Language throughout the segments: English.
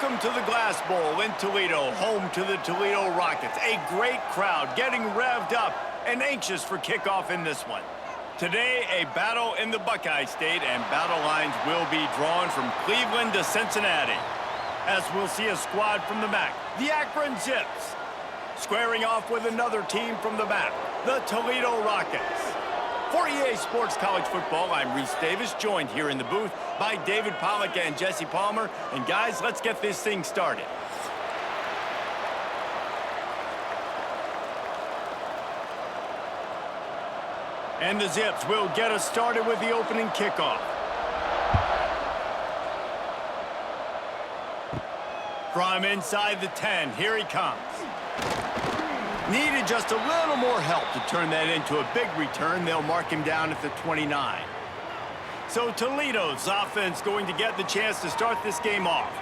Welcome to the Glass Bowl in Toledo, home to the Toledo Rockets. A great crowd getting revved up and anxious for kickoff in this one. Today, a battle in the Buckeye State, and battle lines will be drawn from Cleveland to Cincinnati. As we'll see a squad from the MAC, the Akron Zips, squaring off with another team from the MAC, the Toledo Rockets. For EA Sports College Football, I'm Reese Davis, joined here in the booth by David Pollack and Jesse Palmer. And guys, let's get this thing started. And the Zips will get us started with the opening kickoff. From inside the 10, here he comes. Needed just a little more help to turn that into a big return. They'll mark him down at the 29. So Toledo's offense going to get the chance to start this game off.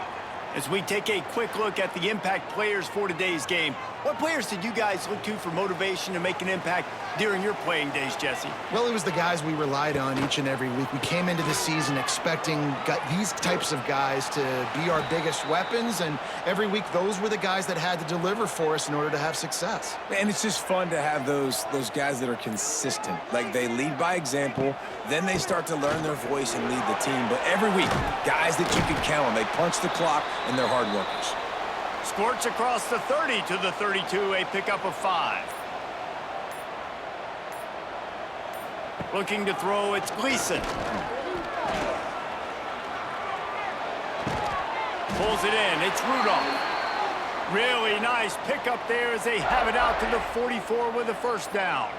As we take a quick look at the impact players for today's game, what players did you guys look to for motivation to make an impact during your playing days, Jesse? Well, it was the guys we relied on each and every week. We came into the season expecting these types of guys to be our biggest weapons, and every week those were the guys that had to deliver for us in order to have success. And it's just fun to have those guys that are consistent. Like, they lead by example, then they start to learn their voice and lead the team. But every week, guys that you can count on, they punch the clock, and they're hard workers. Squirts across the 30 to the 32, a pickup of 5. Looking to throw, it's Gleason. Pulls it in, it's Rudolph. Really nice pickup there as they have it out to the 44 with a first down.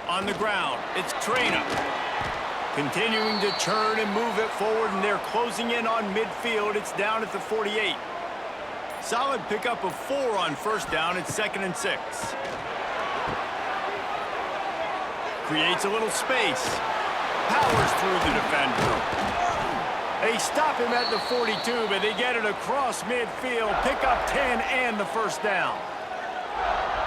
On the ground, it's Traina. Continuing to churn and move it forward, and they're closing in on midfield. It's down at the 48. Solid pickup of 4 on first down. It's 2nd and 6. Creates a little space. Powers through the defender. They stop him at the 42, but they get it across midfield. Pick up 10 and the first down.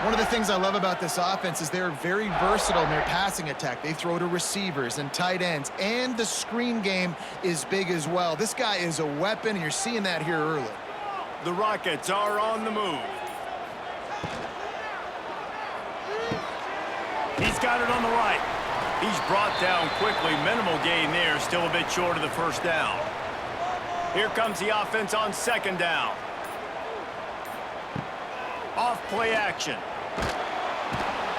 One of the things I love about this offense is they're very versatile in their passing attack. They throw to receivers and tight ends, and the screen game is big as well. This guy is a weapon, and you're seeing that here early. The Rockets are on the move. He's got it on the right. He's brought down quickly. Minimal gain there, still a bit short of the first down. Here comes the offense on 2nd down. Off play action.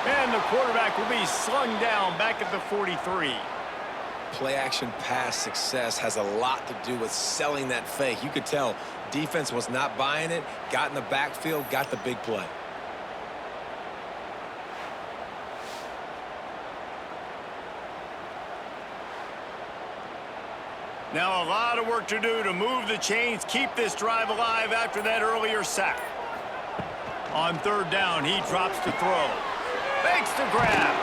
And the quarterback will be slung down back at the 43. Play action pass success has a lot to do with selling that fake. You could tell defense was not buying it, got in the backfield, got the big play. Now a lot of work to do to move the chains, keep this drive alive after that earlier sack. On 3rd down, he drops to throw. Makes the grab.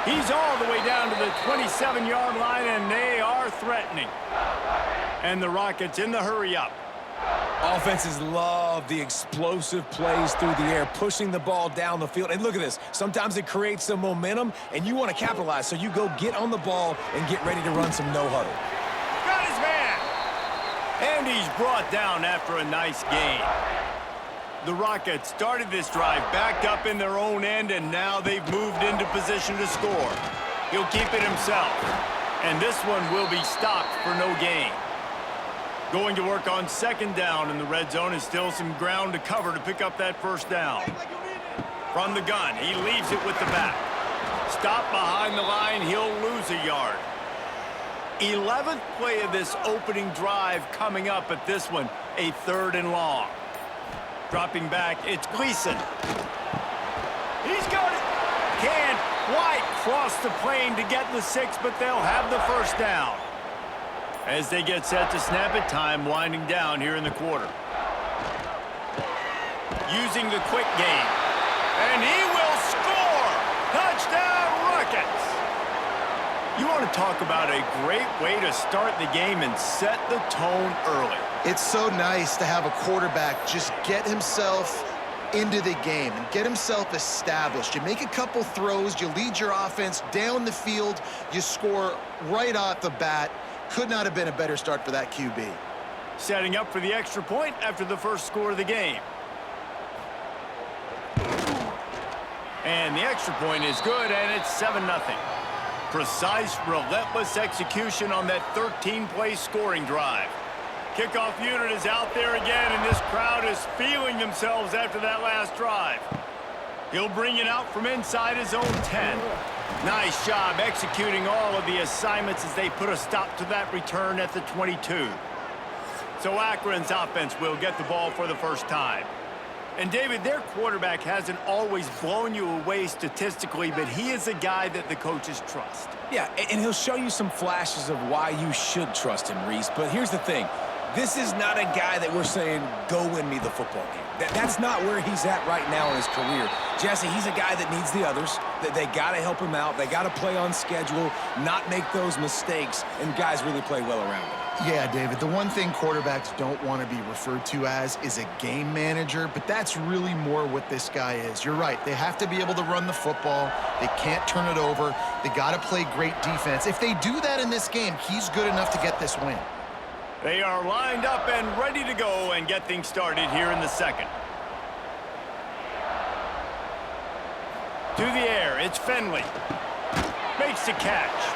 He's all the way down to the 27-yard line, and they are threatening. And the Rockets in the hurry-up. Offenses love the explosive plays through the air, pushing the ball down the field. And look at this. Sometimes it creates some momentum, and you want to capitalize. So you go get on the ball and get ready to run some no-huddle. Got his man. And he's brought down after a nice gain. The Rockets started this drive backed up in their own end, and now they've moved into position to score. He'll keep it himself. And this one will be stopped for no gain. Going to work on 2nd down in the red zone, is still some ground to cover to pick up that first down. From the gun, he leaves it with the back. Stop behind the line, he'll lose a yard. 11th play of this opening drive coming up at this one, a 3rd and long. Dropping back, it's Gleason. He's got it. Can't quite cross the plane to get the 6, but they'll have the first down. As they get set to snap it, time winding down here in the quarter. Using the quick game. And he will score! Touchdown, Rockets! You want to talk about a great way to start the game and set the tone early. It's so nice to have a quarterback just get himself into the game and get himself established. You make a couple throws, you lead your offense down the field, you score right off the bat, Could not have been a better start for that QB. Setting up for the extra point after the first score of the game. And the extra point is good, and it's 7-0. Precise, relentless execution on that 13-play scoring drive. Kickoff unit is out there again, and this crowd is feeling themselves after that last drive. He'll bring it out from inside his own 10. Nice job executing all of the assignments as they put a stop to that return at the 22. So Akron's offense will get the ball for the first time. And David, their quarterback hasn't always blown you away statistically, but he is a guy that the coaches trust. Yeah, and he'll show you some flashes of why you should trust him, Reese. But here's the thing. This is not a guy that we're saying, go win me the football game. That's not where he's at right now in his career. Jesse, he's a guy that needs the others. They got to help him out. They got to play on schedule, not make those mistakes, and guys really play well around him. Yeah, David, the one thing quarterbacks don't want to be referred to as is a game manager, but that's really more what this guy is. You're right. They have to be able to run the football. They can't turn it over. They got to play great defense. If they do that in this game, he's good enough to get this win. They are lined up and ready to go and get things started here in the second. To the air, it's Finley. Makes the catch.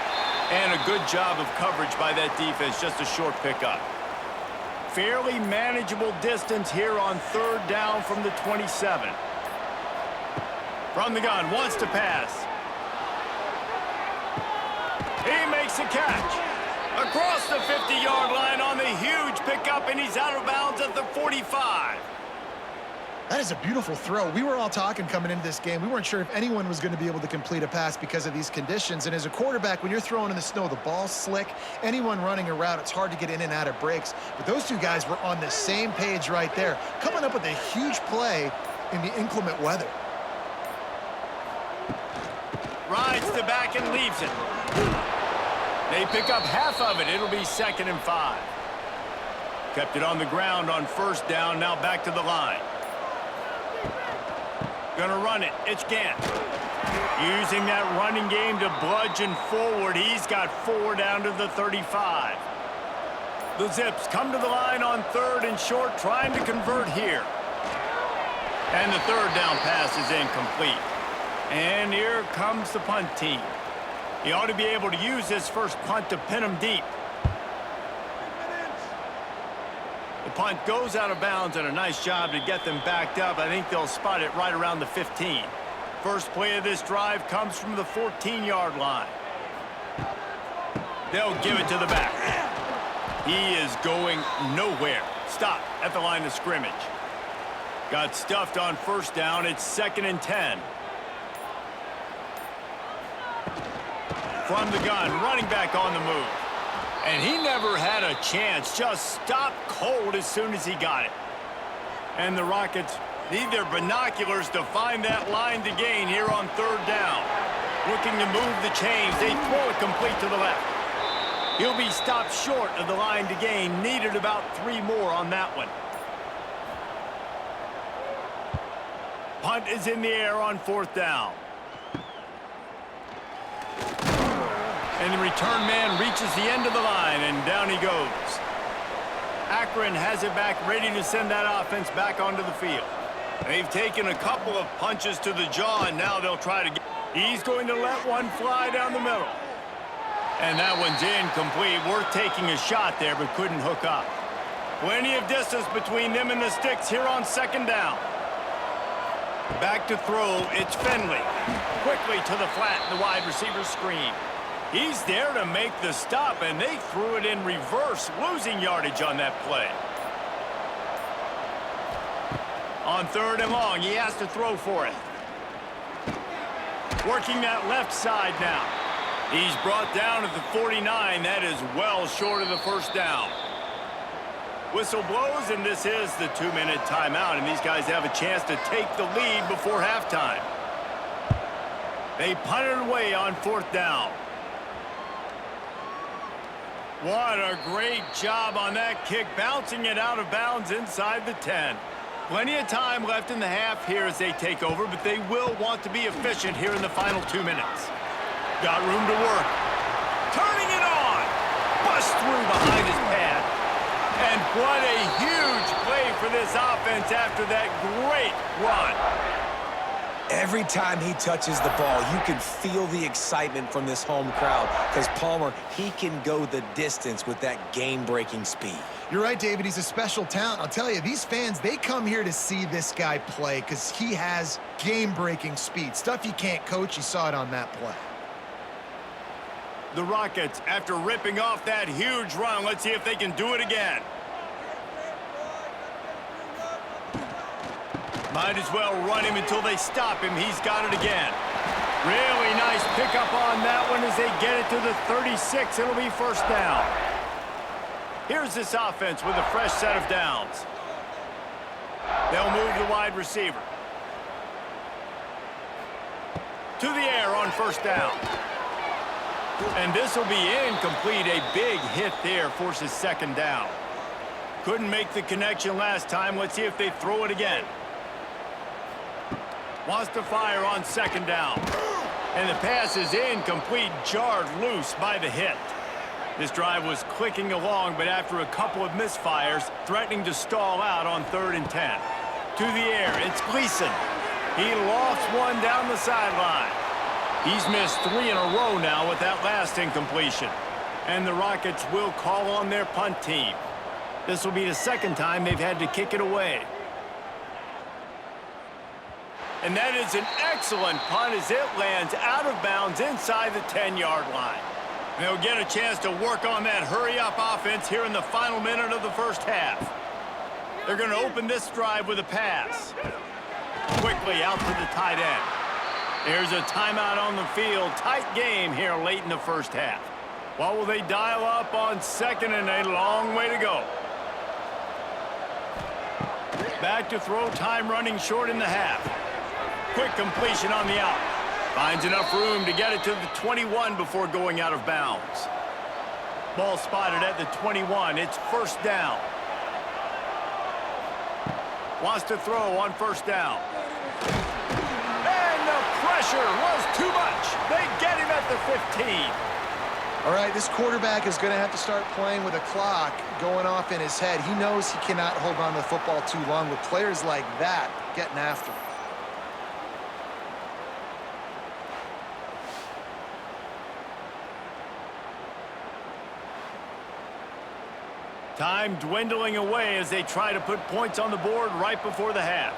And a good job of coverage by that defense, just a short pickup. Fairly manageable distance here on third down from the 27. From the gun, wants to pass. He makes a catch. Across the 50-yard line on the huge pickup, and he's out of bounds at the 45. That is a beautiful throw. We were all talking coming into this game. We weren't sure if anyone was going to be able to complete a pass because of these conditions. And as a quarterback, when you're throwing in the snow, the ball's slick. Anyone running a route, it's hard to get in and out of breaks. But those two guys were on the same page right there, coming up with a huge play in the inclement weather. Rides the back and leaves it. They pick up half of it. It'll be 2nd and 5. Kept it on the ground on first down. Now back to the line. Gonna run it. It's Gant. Using that running game to bludgeon forward. He's got 4 down to the 35. The Zips come to the line on 3rd and short, trying to convert here. And the 3rd down pass is incomplete. And here comes the punt team. He ought to be able to use this first punt to pin him deep. The punt goes out of bounds, and a nice job to get them backed up. I think they'll spot it right around the 15. First play of this drive comes from the 14-yard line. They'll give it to the back. He is going nowhere. Stop at the line of scrimmage. Got stuffed on first down. It's 2nd and 10. From the gun, running back on the move. And he never had a chance. Just stopped cold as soon as he got it. And the Rockets need their binoculars to find that line to gain here on 3rd down. Looking to move the chains. They throw it complete to the left. He'll be stopped short of the line to gain. Needed about 3 more on that one. Punt is in the air on 4th down. And the return man reaches the end of the line, and down he goes. Akron has it back, ready to send that offense back onto the field. They've taken a couple of punches to the jaw, and now they'll try to get... He's going to let one fly down the middle. And that one's incomplete. Worth taking a shot there, but couldn't hook up. Plenty of distance between them and the sticks here on 2nd down. Back to throw, it's Finley. Quickly to the flat, the wide receiver screen. He's there to make the stop, and they threw it in reverse, losing yardage on that play. On 3rd and long, he has to throw for it. Working that left side now. He's brought down at the 49. That is well short of the first down. Whistle blows, and this is the 2-minute timeout, and these guys have a chance to take the lead before halftime. They punt it away on 4th down. What a great job on that kick, bouncing it out of bounds inside the 10. Plenty of time left in the half here as they take over, but they will want to be efficient here in the final 2 minutes. Got room to work. Turning it on. just threw behind his pad. And what a huge play for this offense after that great run. Every time he touches the ball, you can feel the excitement from this home crowd because Palmer, he can go the distance with that game-breaking speed. You're right, David. He's a special talent. I'll tell you, these fans, they come here to see this guy play because he has game-breaking speed. Stuff you can't coach. You saw it on that play. The Rockets, after ripping off that huge run, let's see if they can do it again. Might as well run him until they stop him. He's got it again. Really nice pickup on that one as they get it to the 36. It'll be first down. Here's this offense with a fresh set of downs. They'll move the wide receiver. To the air on first down. And this will be incomplete. A big hit there forces second down. Couldn't make the connection last time. Let's see if they throw it again. Wants to fire on second down. And the pass is incomplete, jarred loose by the hit. This drive was clicking along, but after a couple of misfires, threatening to stall out on 3rd and 10. To the air, it's Gleason. He lofts one down the sideline. He's missed 3 in a row now with that last incompletion. And the Rockets will call on their punt team. This will be the second time they've had to kick it away. And that is an excellent punt as it lands out of bounds inside the 10-yard line. And they'll get a chance to work on that hurry-up offense here in the final minute of the first half. They're going to open this drive with a pass. Quickly out to the tight end. There's a timeout on the field. Tight game here late in the first half. What will they dial up on second and a long way to go? Back to throw, time running short in the half. Quick completion on the out. Finds enough room to get it to the 21 before going out of bounds. Ball spotted at the 21. It's first down. Wants to throw on first down. And the pressure was too much. They get him at the 15. All right, this quarterback is going to have to start playing with a clock going off in his head. He knows he cannot hold on to the football too long with players like that getting after him. Time dwindling away as they try to put points on the board right before the half.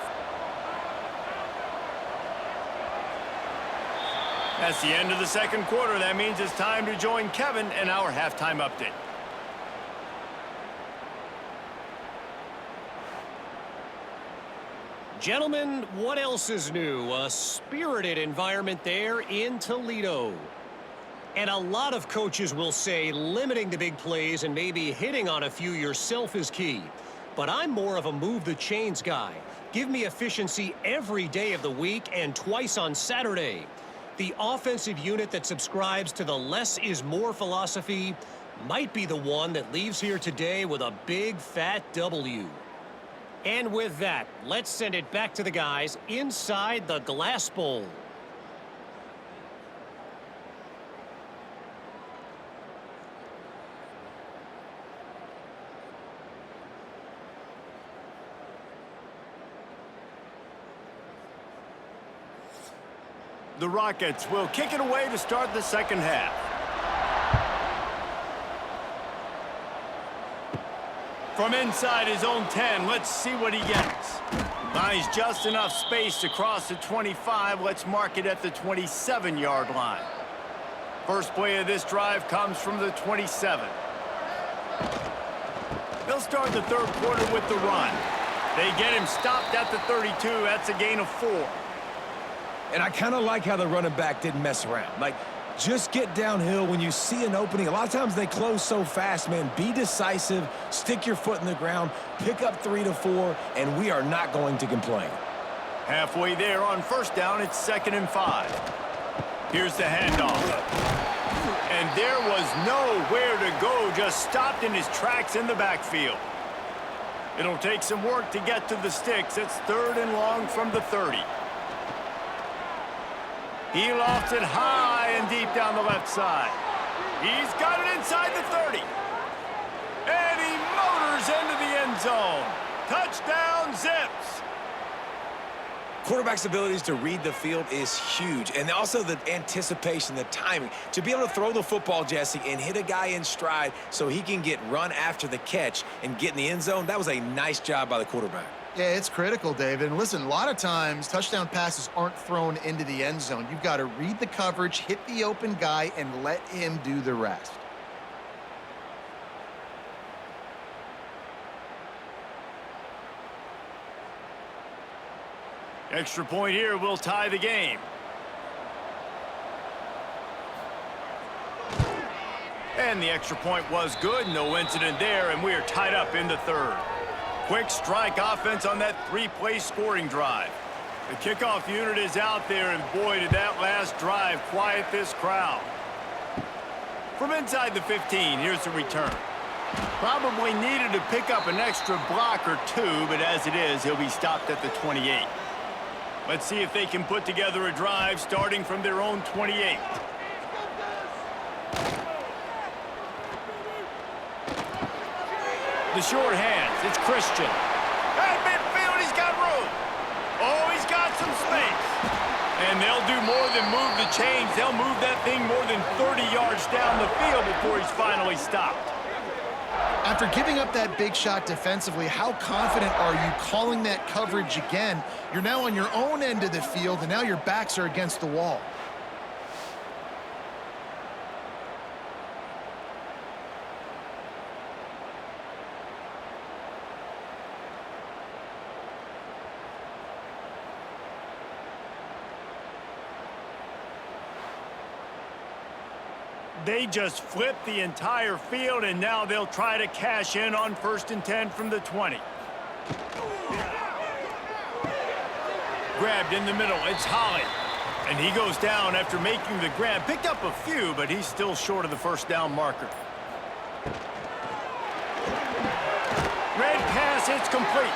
That's the end of the second quarter. That means it's time to join Kevin in our halftime update. Gentlemen, what else is new? A spirited environment there in Toledo. And a lot of coaches will say limiting the big plays and maybe hitting on a few yourself is key. But I'm more of a move the chains guy. Give me efficiency every day of the week and twice on Saturday. The offensive unit that subscribes to the less is more philosophy might be the one that leaves here today with a big fat W. And with that, let's send it back to the guys inside the glass bowl. The Rockets will kick it away to start the second half. From inside his own 10, let's see what he gets. Finds just enough space to cross the 25. Let's mark it at the 27-yard line. First play of this drive comes from the 27. They'll start the third quarter with the run. They get him stopped at the 32. That's a gain of 4. And I kind of like how the running back didn't mess around. Like, just get downhill when you see an opening. A lot of times they close so fast, man. Be decisive, stick your foot in the ground, pick up 3 to 4, and we are not going to complain. Halfway there on first down, it's 2nd and 5. Here's the handoff. And there was nowhere to go, just stopped in his tracks in the backfield. It'll take some work to get to the sticks. It's 3rd and long from the 30. He lofts it high and deep down the left side. He's got it inside the 30. zone. Touchdown, Zips. Quarterback's abilities to read the field is huge, and also the anticipation, the timing. To be able to throw the football, Jesse, and hit a guy in stride so he can get run after the catch and get in the end zone, that was a nice job by the quarterback. Yeah, it's critical, David. And listen, a lot of times touchdown passes aren't thrown into the end zone. You've got to read the coverage, hit the open guy, and let him do the rest. Extra point here will tie the game. And the extra point was good. No incident there, and we are tied up in the third. Quick strike offense on that three-play scoring drive. The kickoff unit is out there, and boy, did that last drive quiet this crowd. From inside the 15, here's the return. Probably needed to pick up an extra block or two, but as it is, he'll be stopped at the 28. Let's see if they can put together a drive starting from their own 28. The short hands, it's Christian. At midfield, he's got room. Oh, he's got some space. And they'll do more than move the chains. They'll move that thing more than 30 yards down the field before he's finally stopped. After giving up that big shot defensively, how confident are you calling that coverage again? You're now on your own end of the field, and now your backs are against the wall. They just flipped the entire field, and now they'll try to cash in on 1st and 10 from the 20. Grabbed in the middle, it's Holly. And he goes down after making the grab. Picked up a few, but he's still short of the first down marker. Red pass, it's complete.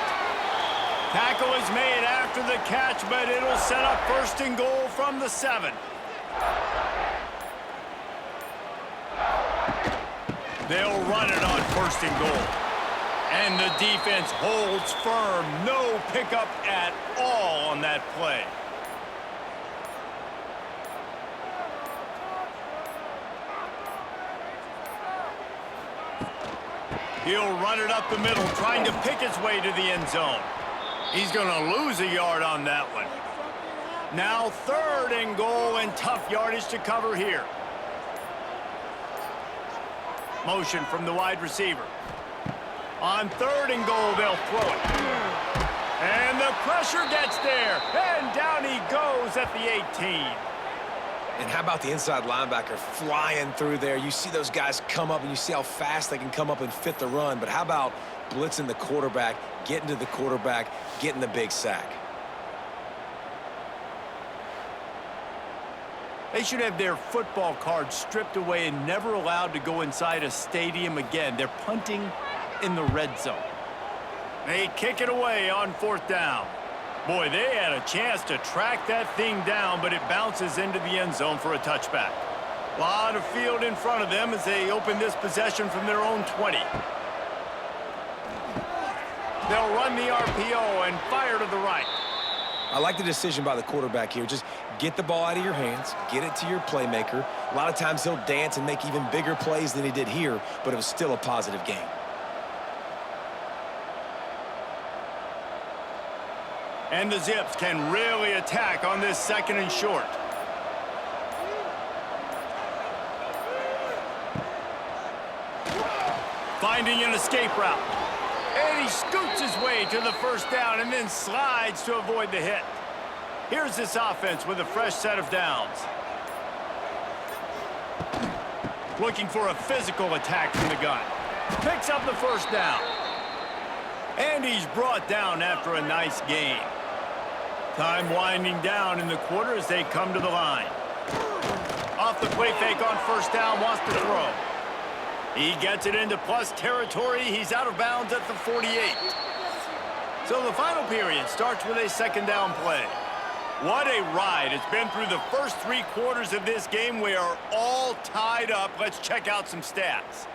Tackle is made after the catch, but it'll set up 1st and goal from the 7. They'll run it on 1st and goal. And the defense holds firm. No pickup at all on that play. He'll run it up the middle, trying to pick his way to the end zone. He's going to lose a yard on that one. Now 3rd and goal, and tough yardage to cover here. Motion from the wide receiver. On 3rd and goal, they'll throw it. And the pressure gets there. And down he goes at the 18. And how about the inside linebacker flying through there? You see those guys come up, and you see how fast they can come up and fit the run. But how about blitzing the quarterback, getting to the quarterback, getting the big sack? They should have their football cards stripped away and never allowed to go inside a stadium again. They're punting in the red zone. They kick it away on 4th down. Boy, they had a chance to track that thing down, but it bounces into the end zone for a touchback. A lot of field in front of them as they open this possession from their own 20. They'll run the RPO and fire to the right. I like the decision by the quarterback here. Just get the ball out of your hands, get it to your playmaker. A lot of times he'll dance and make even bigger plays than he did here, but it was still a positive game. And the Zips can really attack on this 2nd and short. Finding an escape route. And he scoots his way to the 1st down and then slides to avoid the hit. Here's this offense with a fresh set of downs. Looking for a physical attack from the gun. Picks up the 1st down. And he's brought down after a nice gain. Time winding down in the quarter as they come to the line. Off the play fake on 1st down, wants to throw. He gets it into plus territory. He's out of bounds at the 48. So the final period starts with a 2nd down play. What a ride. It's been through the first 3 quarters of this game. We are all tied up. Let's check out some stats.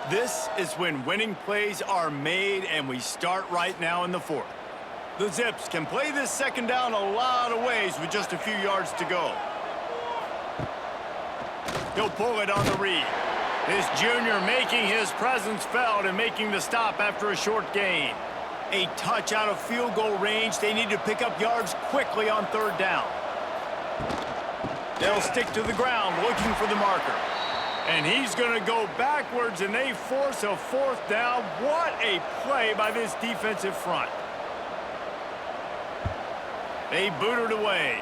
This is when winning plays are made, and we start right now in the fourth. The Zips can play this second down a lot of ways with just a few yards to go. He'll pull it on the read. This junior making his presence felt and making the stop after a short gain. A touch out of field goal range. They need to pick up yards quickly on third down. They'll stick to the ground looking for the marker. And he's going to go backwards, and they force a fourth down. What a play by this defensive front. They boot it away.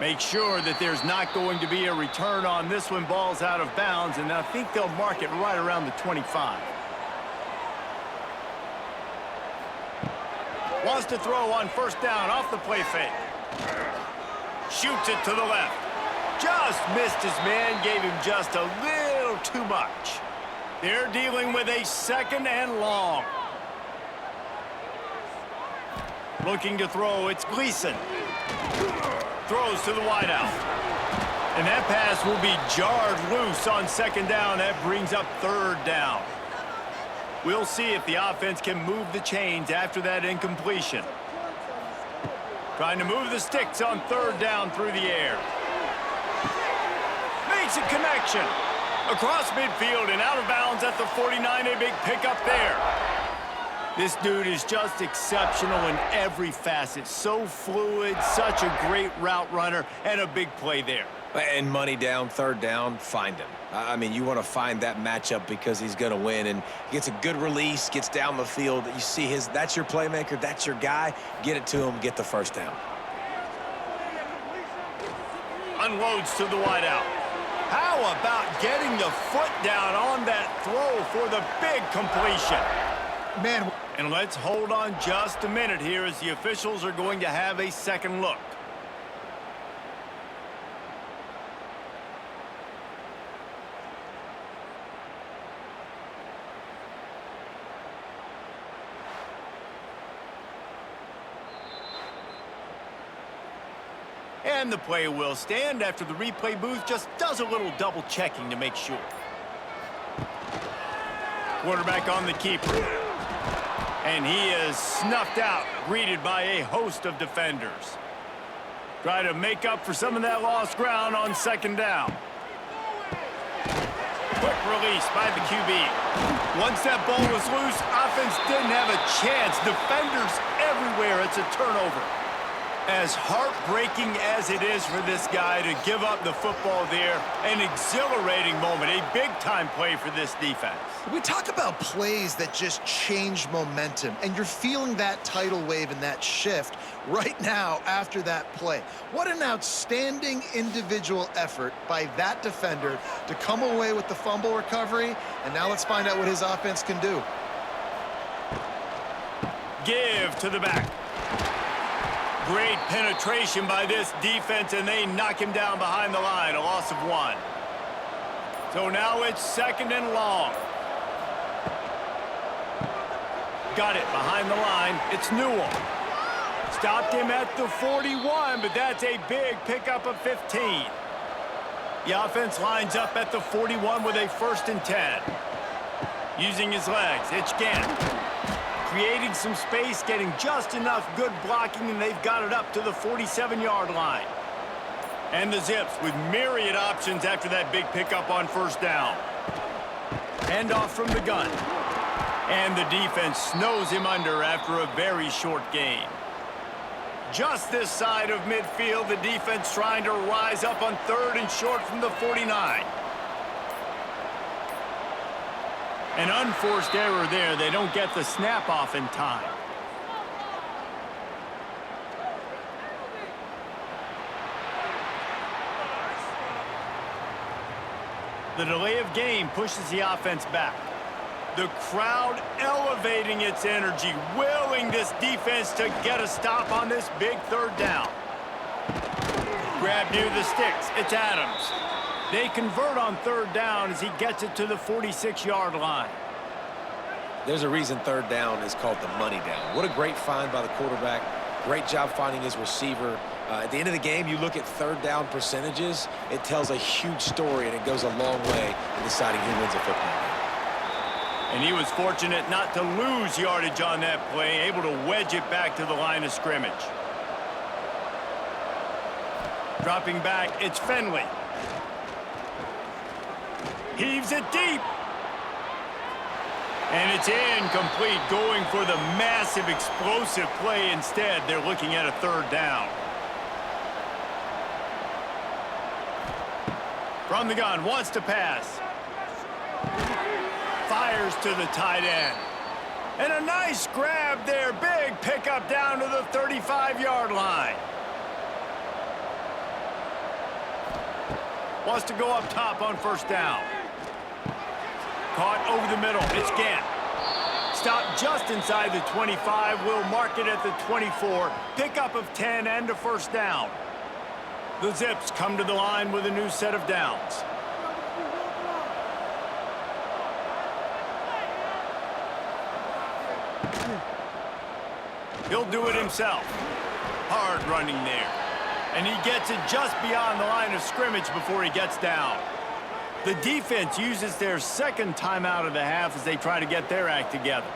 Make sure that there's not going to be a return on this one. Ball's out of bounds, and I think they'll mark it right around the 25. Wants to throw on first down off the play fake. Shoots it to the left. Just missed his man, gave him just a little too much. They're dealing with a second and long. Looking to throw, it's Gleason. Throws to the wideout. And that pass will be jarred loose on second down. That brings up third down. We'll see if the offense can move the chains after that incompletion. Trying to move the sticks on third down through the air. Makes a connection. Across midfield and out of bounds at the 49. A big pickup there. This dude is just exceptional in every facet. So fluid, such a great route runner, and a big play there. And money down, third down, find him. I mean, you want to find that matchup because he's going to win, and he gets a good release, gets down the field. You see that's your playmaker, that's your guy. Get it to him, get the first down. Unloads to the wideout. How about getting the foot down on that throw for the big completion? Man. And let's hold on just a minute here as the officials are going to have a second look. And the play will stand after the replay booth just does a little double checking to make sure. Quarterback on the keeper. And he is snuffed out, greeted by a host of defenders. Try to make up for some of that lost ground on second down. Quick release by the QB. Once that ball was loose, offense didn't have a chance. Defenders everywhere. It's a turnover. As heartbreaking as it is for this guy to give up the football there, an exhilarating moment, a big-time play for this defense. We talk about plays that just change momentum, and you're feeling that tidal wave and that shift right now after that play. What an outstanding individual effort by that defender to come away with the fumble recovery, and now let's find out what his offense can do. Give to the back. Great penetration by this defense, and they knock him down behind the line, a loss of 1. So now it's second and long. Got it behind the line. It's Newell. Stopped him at the 41, but that's a big pickup of 15. The offense lines up at the 41 with a 1st and 10. Using his legs, it's Gant. Creating some space, getting just enough good blocking, and they've got it up to the 47-yard line. And the Zips with myriad options after that big pickup on first down. Hand off from the gun. And the defense snows him under after a very short gain. Just this side of midfield, the defense trying to rise up on 3rd and short from the 49. An unforced error there. They don't get the snap off in time. The delay of game pushes the offense back. The crowd elevating its energy, willing this defense to get a stop on this big third down. Grab near the sticks. It's Adams. They convert on third down as he gets it to the 46-yard line. There's a reason third down is called the money down. What a great find by the quarterback. Great job finding his receiver. At the end of the game, you look at third down percentages. It tells a huge story, and it goes a long way in deciding who wins a football game. And he was fortunate not to lose yardage on that play, able to wedge it back to the line of scrimmage. Dropping back, it's Finley. Heaves it deep. And it's incomplete, going for the massive explosive play instead. They're looking at a third down. From the gun, wants to pass. Fires to the tight end. And a nice grab there. Big pickup down to the 35-yard line. Wants to go up top on first down. Caught over the middle. It's Gant. Stopped just inside the 25. Will mark it at the 24. Pickup of 10 and a first down. The Zips come to the line with a new set of downs. He'll do it himself. Hard running there. And he gets it just beyond the line of scrimmage before he gets down. The defense uses their second timeout of the half as they try to get their act together.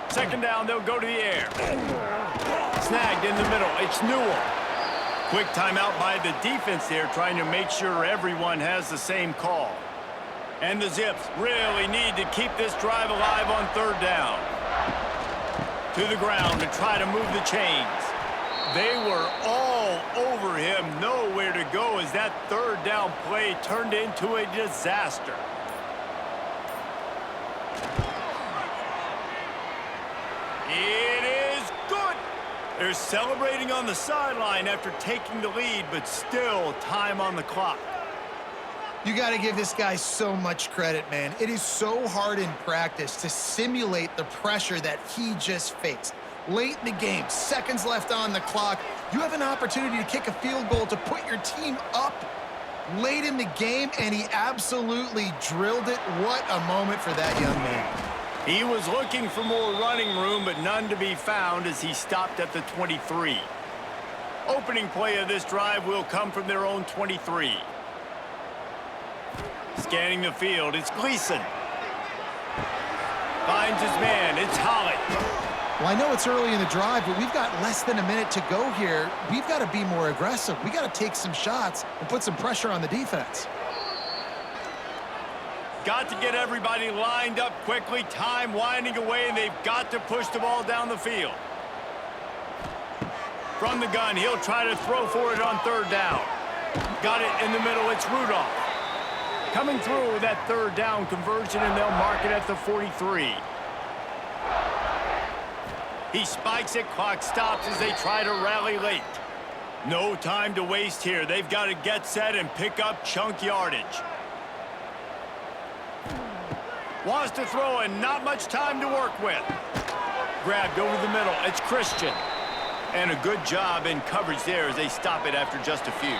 Second down, they'll go to the air. Snagged in the middle. It's Newell. Quick timeout by the defense there, trying to make sure everyone has the same call. And the Zips really need to keep this drive alive on third down. To the ground to try to move the chains. They were all over him, nowhere to go as that third down play turned into a disaster. It is good. They're celebrating on the sideline after taking the lead, but still time on the clock. You got to give this guy so much credit, man. It is so hard in practice to simulate the pressure that he just faced. Late in the game, seconds left on the clock, you have an opportunity to kick a field goal to put your team up late in the game, and he absolutely drilled it. What a moment for that young man. He was looking for more running room, but none to be found as he stopped at the 23. Opening play of this drive will come from their own 23. Scanning the field, it's Gleason. Finds his man, it's Holly. Well, I know it's early in the drive, but we've got less than a minute to go here. We've got to be more aggressive. We got to take some shots and put some pressure on the defense. Got to get everybody lined up quickly. Time winding away, and they've got to push the ball down the field. From the gun, he'll try to throw for it on third down. Got it in the middle, it's Rudolph. Coming through with that third down conversion, and they'll mark it at the 43. He spikes it, clock stops as they try to rally late. No time to waste here. They've got to get set and pick up chunk yardage. Wants to throw and not much time to work with. Grabbed over the middle. It's Christian. And a good job in coverage there as they stop it after just a few.